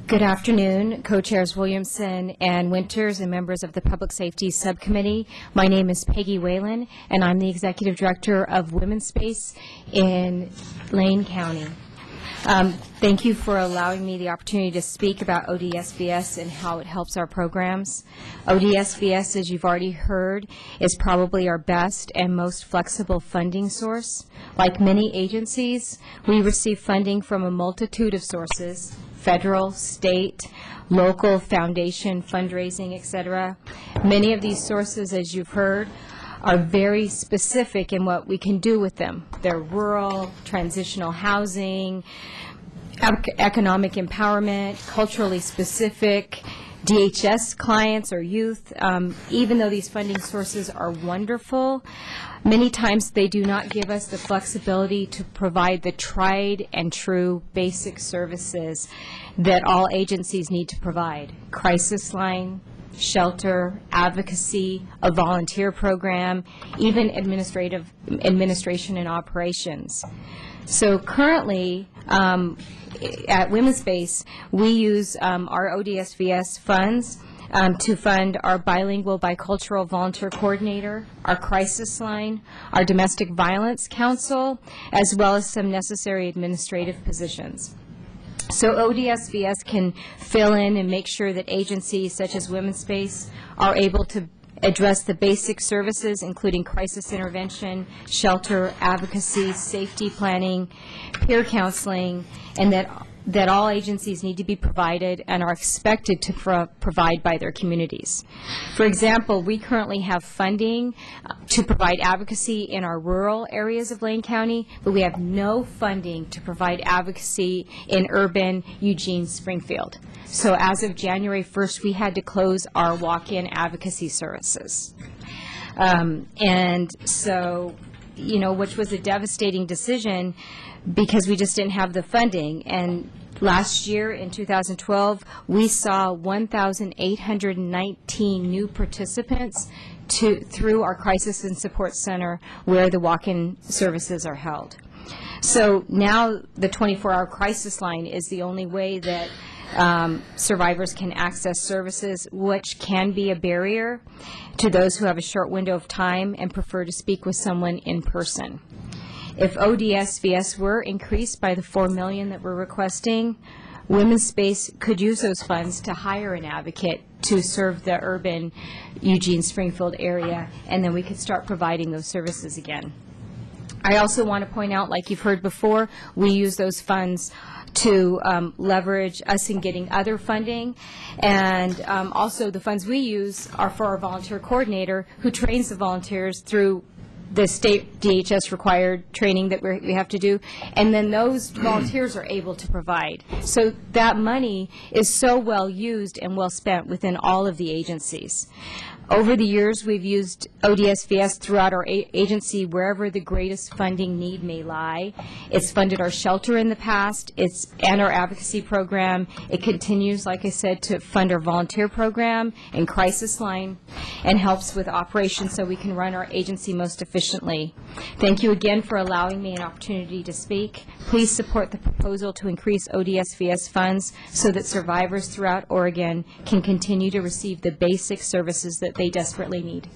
Good afternoon, Co-Chairs Williamson and Winters and members of the Public Safety Subcommittee. My name is Peggy Whalon, and I'm the Executive Director of Women's Space in Lane County. Thank you for allowing me the opportunity to speak about ODSVS and how it helps our programs. ODSVS, as you've already heard, is probably our best and most flexible funding source. Like many agencies, we receive funding from a multitude of sources: federal, state, local, foundation, fundraising, etc. Many of these sources, as you've heard, are very specific in what we can do with them. They're rural, transitional housing, economic empowerment, culturally specific, DHS clients or youth. Even though these funding sources are wonderful, many times they do not give us the flexibility to provide the tried and true basic services that all agencies need to provide: crisis line, shelter, advocacy, a volunteer program, even administration and operations. So currently, at Women's Space, we use our ODSVS funds to fund our bilingual bicultural volunteer coordinator, our crisis line, our domestic violence council, as well as some necessary administrative positions. So ODSVS can fill in and make sure that agencies such as Women's Space are able to address the basic services, including crisis intervention, shelter, advocacy, safety planning, peer counseling, and that all agencies need to be provided and are expected to provide by their communities. For example, we currently have funding to provide advocacy in our rural areas of Lane County, but we have no funding to provide advocacy in urban Eugene, Springfield. So as of January 1st, we had to close our walk-in advocacy services. And so, which was a devastating decision because we just didn't have the funding. And last year, in 2012, we saw 1,819 new participants through our Crisis and Support Center where the walk-in services are held. So now the 24-hour crisis line is the only way that survivors can access services, which can be a barrier to those who have a short window of time and prefer to speak with someone in person. If ODSVS were increased by the $4 million that we're requesting, Women's Space could use those funds to hire an advocate to serve the urban Eugene-Springfield area, and then we could start providing those services again. I also want to point out, like you've heard before, we use those funds to leverage us in getting other funding, and also the funds we use are for our volunteer coordinator who trains the volunteers through the state DHS required training that we have to do, and then those volunteers are able to provide. So that money is so well used and well spent within all of the agencies. Over the years, we've used ODSVS throughout our agency wherever the greatest funding need may lie. It's funded our shelter in the past, and our advocacy program. It continues, like I said, to fund our volunteer program and crisis line, and helps with operations so we can run our agency most efficiently. Thank you again for allowing me an opportunity to speak. Please support the proposal to increase ODSVS funds so that survivors throughout Oregon can continue to receive the basic services that they desperately need.